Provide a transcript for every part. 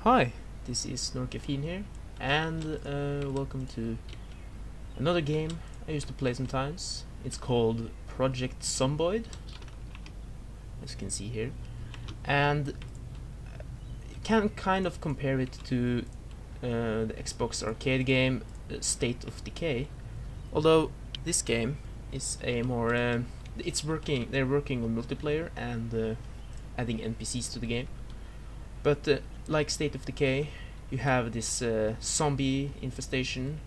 Hi, this is Norcaffeine here, and welcome to another game I used to play sometimes. It's called Project Zomboid, as you can see here, and you can kind of compare it to the Xbox arcade game State of Decay, although this game is a more they're working on multiplayer and adding NPCs to the game. But like State of Decay, you have this zombie infestation,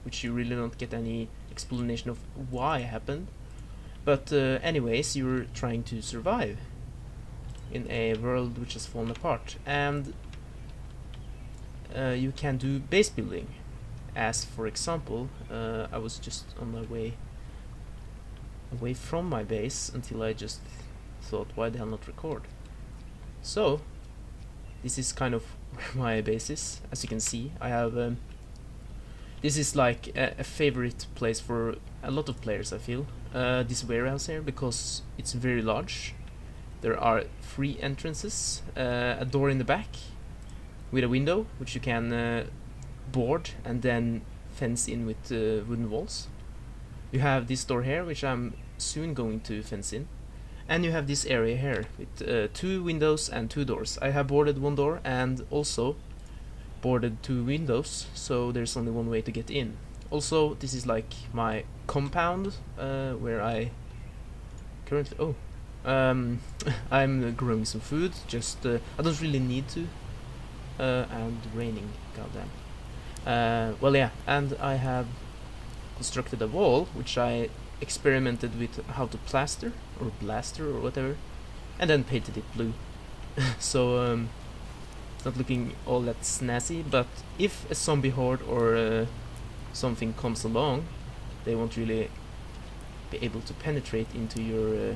which you really don't get any explanation of why it happened. But anyways, you're trying to survive in a world which has fallen apart, and you can do base building. As for example, I was just on my way away from my base until I just thought, why the hell not record? So this is kind of where my base is. As you can see, I have this is like a favorite place for a lot of players, I feel. This warehouse here, because it's very large. There are 3 entrances, a door in the back with a window which you can board and then fence in with wooden walls. You have this door here, which I'm soon going to fence in. And you have this area here with 2 windows and 2 doors. I have boarded 1 door and also boarded 2 windows, so there's only 1 way to get in. Also, this is like my compound where I currently I'm growing some food. Just I don't really need to. And raining, goddamn. Well, yeah, and I have constructed a wall which I experimented with how to plaster or blaster or whatever, and then painted it blue. So it's not looking all that snazzy, but if a zombie horde or something comes along, they won't really be able to penetrate into your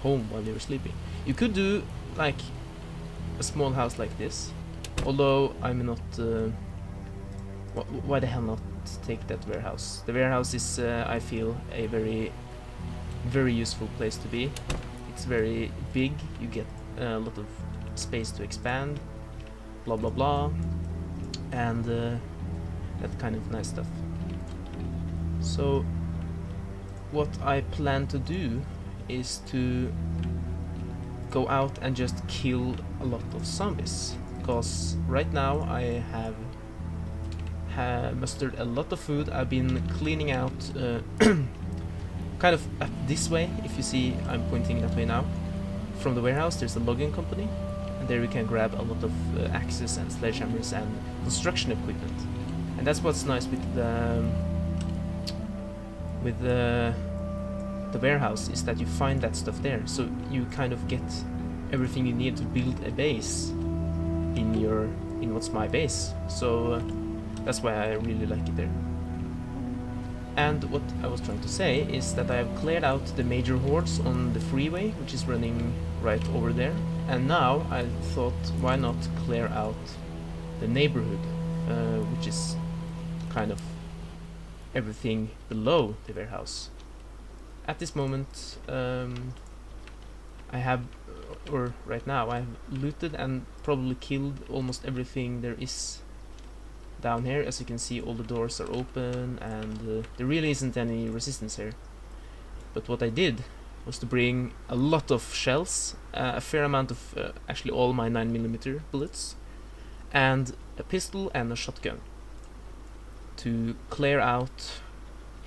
home while you're sleeping. You could do like a small house like this, although I'm not why the hell not take that warehouse? The warehouse is, I feel, a very useful place to be. It's very big, you get a lot of space to expand, blah blah blah, and that kind of nice stuff. So what I plan to do is to go out and just kill a lot of zombies, because right now I have mustered a lot of food. I've been cleaning out kind of up this way. If you see, I'm pointing that way now. From the warehouse there's a logging company, and there you can grab a lot of axes and sledgehammers and construction equipment. And that's what's nice with the warehouse, is that you find that stuff there, so you kind of get everything you need to build a base in what's my base. So that's why I really like it there. And what I was trying to say is that I have cleared out the major hordes on the freeway, which is running right over there. And now I thought, why not clear out the neighborhood, which is kind of everything below the warehouse. At this moment, I have, or right now, I have looted and probably killed almost everything there is down here. As you can see, all the doors are open, and there really isn't any resistance here. But what I did was to bring a lot of shells, a fair amount of actually all my 9mm bullets, and a pistol and a shotgun to clear out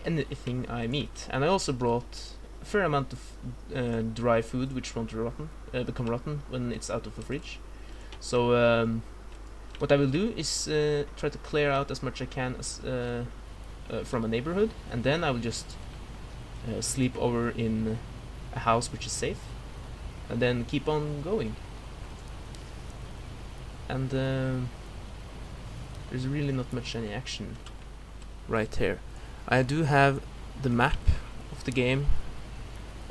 anything I meet. And I also brought a fair amount of dry food, which won't become rotten when it's out of the fridge. So what I will do is try to clear out as much as I can from a neighborhood, and then I will just sleep over in a house which is safe, and then keep on going. And there's really not much any action right here. I do have the map of the game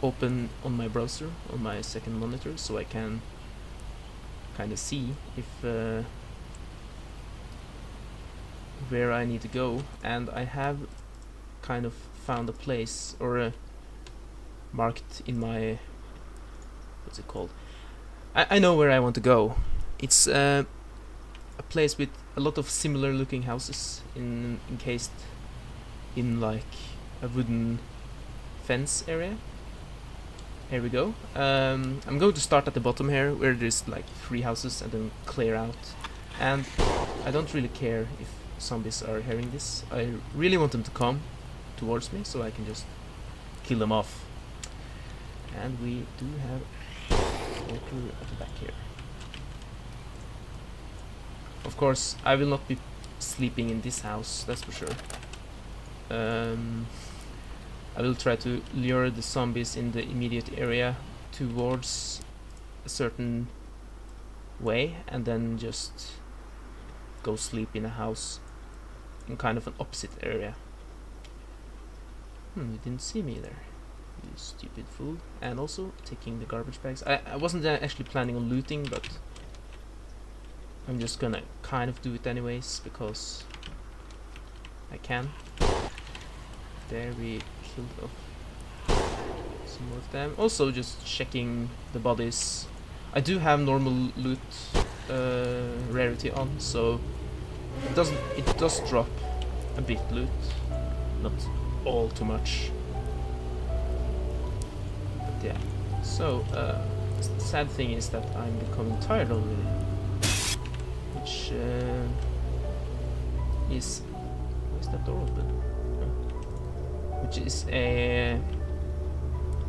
open on my browser, on my second monitor, so I can kind of see if where I need to go. And I have kind of found a place, or marked in my, what's it called? I know where I want to go. It's a place with a lot of similar looking houses encased in like a wooden fence area. Here we go. I'm going to start at the bottom here, where there's like 3 houses, and then clear out. And I don't really care if zombies are hearing this. I really want them to come towards me, so I can just kill them off. And we do have water at the back here. Of course, I will not be sleeping in this house, that's for sure. I will try to lure the zombies in the immediate area towards a certain way, and then just go sleep in a house in kind of an opposite area. You didn't see me there, you stupid fool. And also taking the garbage bags. I wasn't actually planning on looting, but I'm just gonna kind of do it anyways because I can. There, we killed off some more of them. Also just checking the bodies. I do have normal loot rarity on, so it does drop a bit loot, not all too much. But yeah. So the sad thing is that I'm becoming tired already, which is, why is that door open? Which is a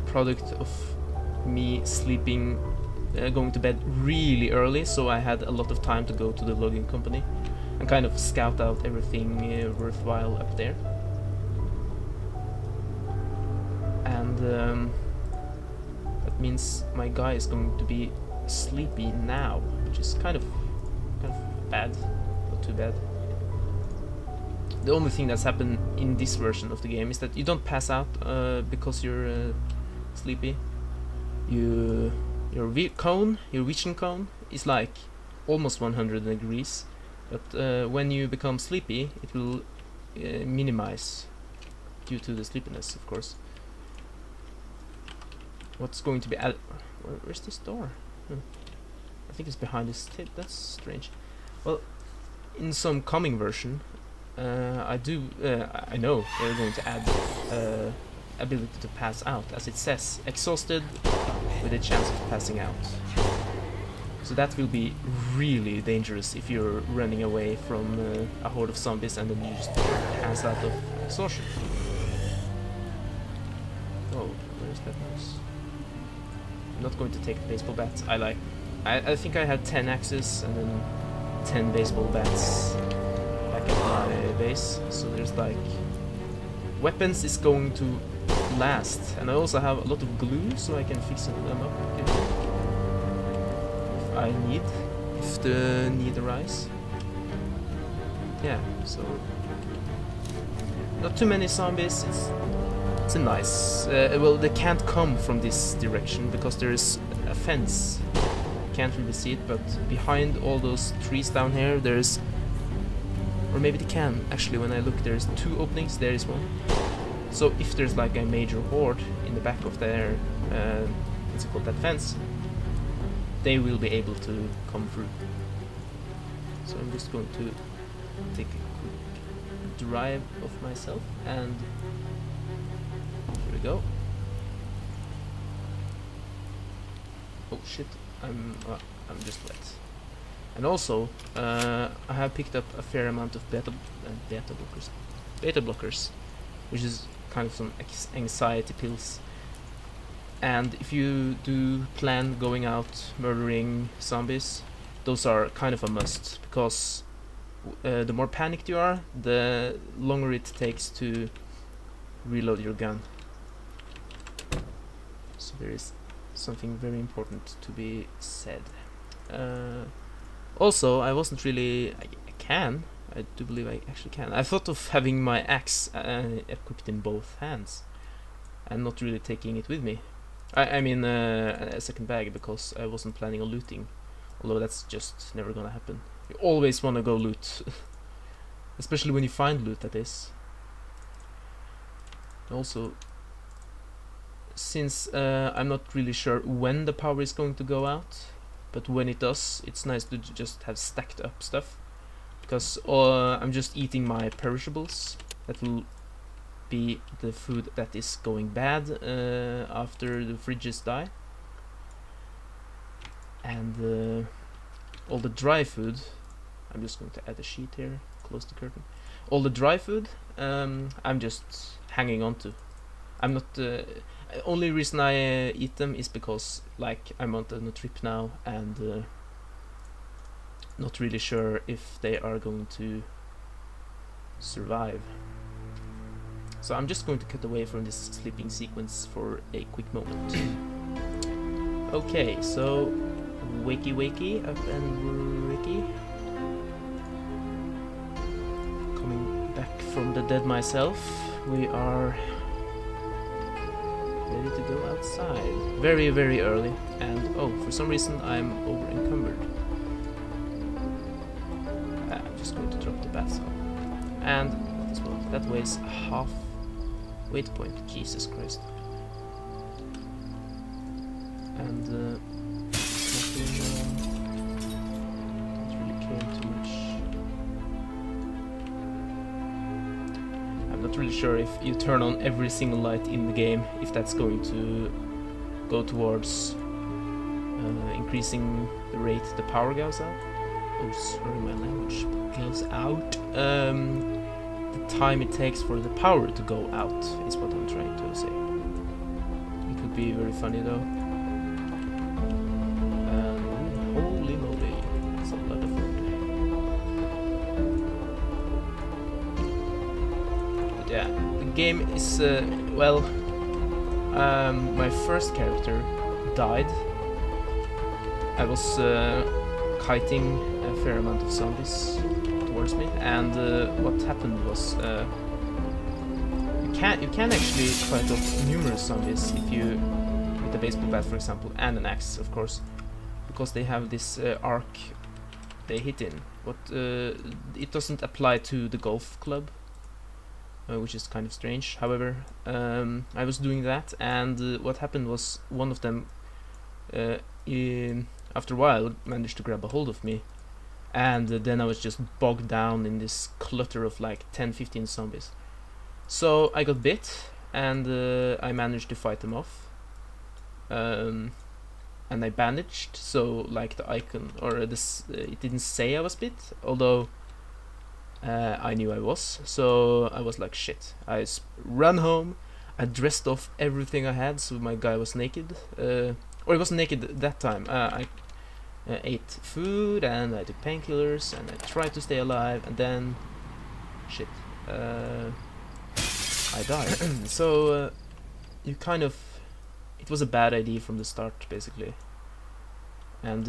product of me sleeping, going to bed really early, so I had a lot of time to go to the logging company and kind of scout out everything worthwhile up there. And that means my guy is going to be sleepy now, which is kind of bad, not too bad. The only thing that's happened in this version of the game is that you don't pass out because you're sleepy. Your vision cone is like almost 100 degrees, but when you become sleepy, it will minimize due to the sleepiness, of course. What's going to be added? Where's this door? I think it's behind this tip. That's strange. Well, in some coming version, I know they're going to add ability to pass out, as it says, exhausted with a chance of passing out. So that will be really dangerous if you're running away from a horde of zombies and then you just pass out of exhaustion. Oh, where's that mouse? I'm not going to take the baseball bats. I think I had 10 axes and then 10 baseball bats back at my base, so there's like weapons is going to last, and I also have a lot of glue, so I can fix them up if the need arise. Yeah, so not too many zombies. It's a nice. Well, they can't come from this direction because there is a fence. Can't really see it, but behind all those trees down here, there's, or maybe they can. Actually, when I look, there's 2 openings. There is one. So if there's like a major horde in the back of their, what's it called, that fence, they will be able to come through. So I'm just going to take a quick drive of myself, and here we go. Oh shit, I'm just wet. And also, I have picked up a fair amount of beta blockers, which is kind of some anxiety pills. And if you do plan going out murdering zombies, those are kind of a must, because the more panicked you are, the longer it takes to reload your gun. So there is something very important to be said. Also, I wasn't really... I do believe I actually can. I thought of having my axe equipped in both hands and not really taking it with me. I mean a second bag, because I wasn't planning on looting. Although that's just never gonna happen. You always wanna go loot. Especially when you find loot, that is. Also, since I'm not really sure when the power is going to go out, but when it does, it's nice to just have stacked up stuff, because I'm just eating my perishables. That will be the food that is going bad after the fridges die, and all the dry food. I'm just going to add a sheet here, close the curtain. All the dry food I'm just hanging on to. I'm not only reason I eat them is because like I'm on a trip now, and not really sure if they are going to survive. So I'm just going to cut away from this sleeping sequence for a quick moment. Okay, so wakey wakey, up and ricky. Coming back from the dead myself, we are ready to go outside. Very, very early, and oh, for some reason I'm over encumbered. I'm just going to drop the bat cell. And this one, that weighs half weight point. Jesus Christ. And nothing, don't really care too much. I'm not really sure if you turn on every single light in the game, if that's going to go towards increasing the rate the power goes out. Oh, sorry, my language goes out. The time it takes for the power to go out is what I'm trying to say. It would be very funny though. Holy moly, it's a lot of food. But yeah, the game is well. My first character died. I was kiting a fair amount of zombies towards me, and what happened was you can actually fight off numerous zombies if you with a baseball bat, for example, and an axe, of course, because they have this arc they hit in. What it doesn't apply to the golf club, which is kind of strange. However, I was doing that, and what happened was one of them, after a while, managed to grab a hold of me, and then I was just bogged down in this clutter of like 10-15 zombies. So I got bit, and I managed to fight them off, and I bandaged, so like the icon, or this, it didn't say I was bit, although I knew I was, so I was like shit. I ran home, I dressed off everything I had, so my guy was naked, or he wasn't naked at that time. I ate food, and I took painkillers, and I tried to stay alive, and then shit, I died. So you kind of, it was a bad idea from the start, basically. And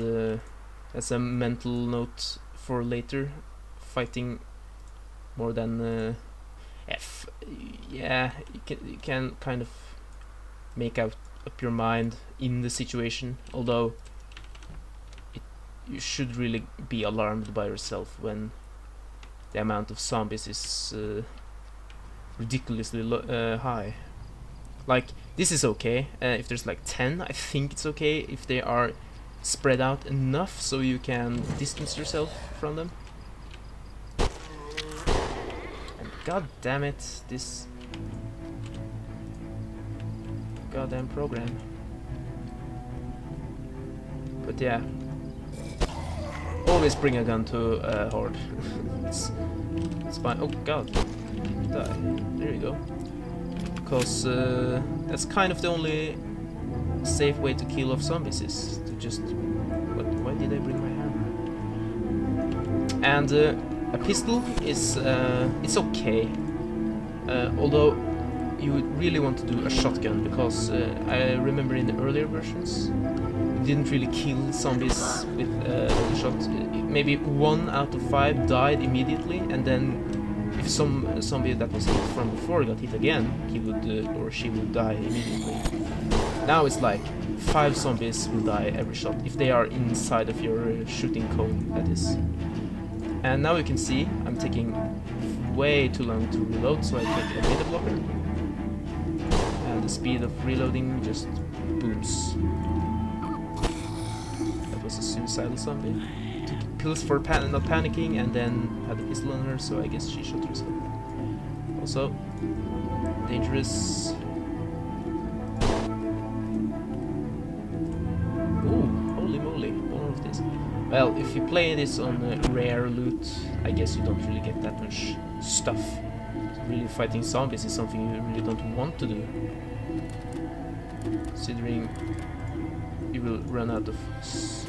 as a mental note for later, fighting more than yeah, you can kind of make up your mind in the situation, although you should really be alarmed by yourself when the amount of zombies is ridiculously high. Like, this is okay if there's like 10. I think it's okay if they are spread out enough so you can distance yourself from them. And god damn it, this goddamn program. But yeah, always bring a gun to a horde. it's fine. Oh god, die. There you go. Because that's kind of the only safe way to kill off zombies, is to just... Why did I bring my hammer? And a pistol is it's okay, although you would really want to do a shotgun, because I remember in the earlier versions you didn't really kill zombies with a shot. Maybe 1 out of 5 died immediately, and then if some zombie that was hit from before got hit again, he would or she would die immediately. Now it's like 5 zombies will die every shot, if they are inside of your shooting cone, that is. And now you can see I'm taking way too long to reload, so I take a beta blocker. And the speed of reloading just booms. That was a suicidal zombie. Took pills for not panicking and then had a pistol on her, so I guess she shot herself. Also, dangerous. Ooh, holy moly, more of this. Well, if you play this on rare loot, I guess you don't really get that much stuff. So really fighting zombies is something you really don't want to do, considering you will run out of...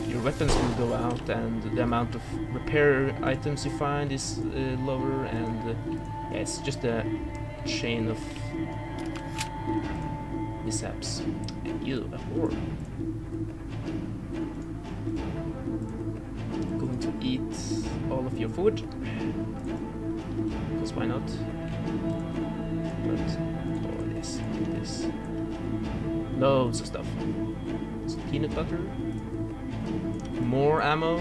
your weapons will go out, and the amount of repair items you find is lower, and yeah, it's just a chain of mishaps. And you, a whore. Going to eat all of your food, because why not? But, oh yes, look at this. Loads of stuff. Some peanut butter. More ammo.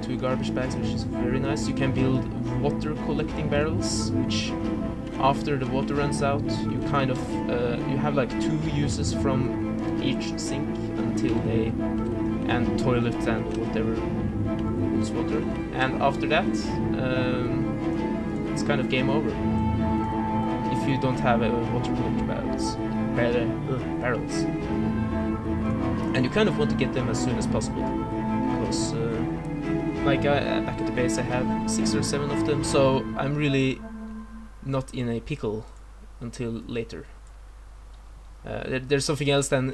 2 garbage bags, which is very nice. You can build water collecting barrels, which after the water runs out, you kind of you have like 2 uses from each sink until they, and toilet and whatever holds water, and after that it's kind of game over if you don't have water collecting barrels. And you kind of want to get them as soon as possible, because like back at the base I have 6 or 7 of them, so I'm really not in a pickle until later. There's something else than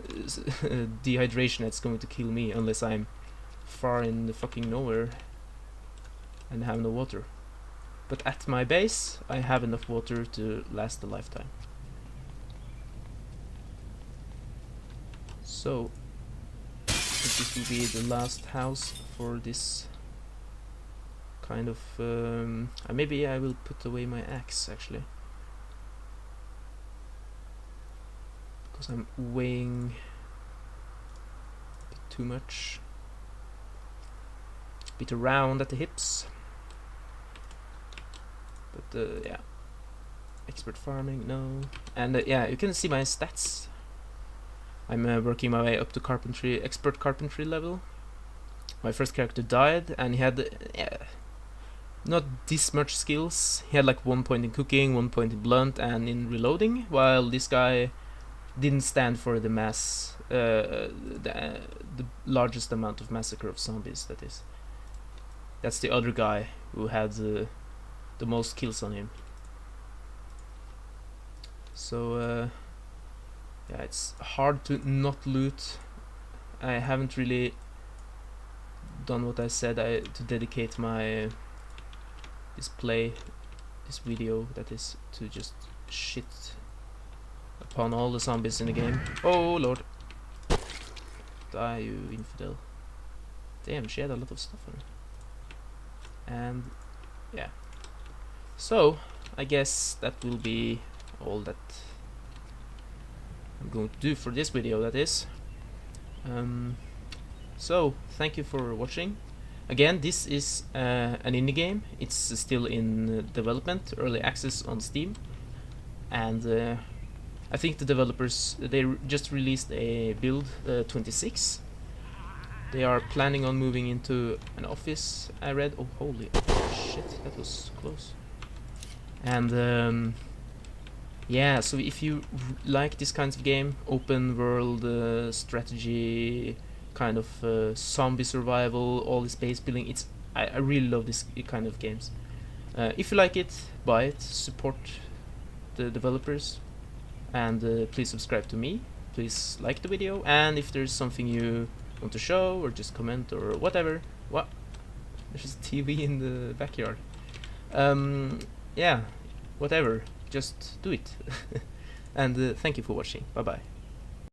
dehydration that's going to kill me, unless I'm far in the fucking nowhere and have no water. But at my base I have enough water to last a lifetime. So I think this will be the last house for this kind of... maybe I will put away my axe actually, because I'm weighing a bit too much. A bit round at the hips. But yeah, expert farming, no. And yeah, you can see my stats. I'm working my way up to carpentry, expert carpentry level. My first character died, and he had not this much skills. He had like 1 point in cooking, 1 point in blunt, and in reloading, while this guy didn't stand for the mass, the largest amount of massacre of zombies, that is. That's the other guy who had the most kills on him. So yeah, it's hard to not loot. I haven't really done what I said to dedicate my this video, that is, to just shit upon all the zombies in the game. Oh lord, die you infidel. Damn, she had a lot of stuff on her. And yeah, so I guess that will be all that I'm going to do for this video, that is. So thank you for watching. Again, this is an indie game. It's still in development, early access on Steam, and I think the developers, they just released a build 26. They are planning on moving into an office, I read. Oh holy shit, that was close. And yeah, so if you like this kind of game, open world strategy, kind of zombie survival, all this base building, I really love this kind of games. If you like it, buy it, support the developers, and please subscribe to me, please like the video, and if there's something you want to show, or just comment, or whatever. What? There's a TV in the backyard. Yeah, whatever, just do it. And thank you for watching. Bye bye.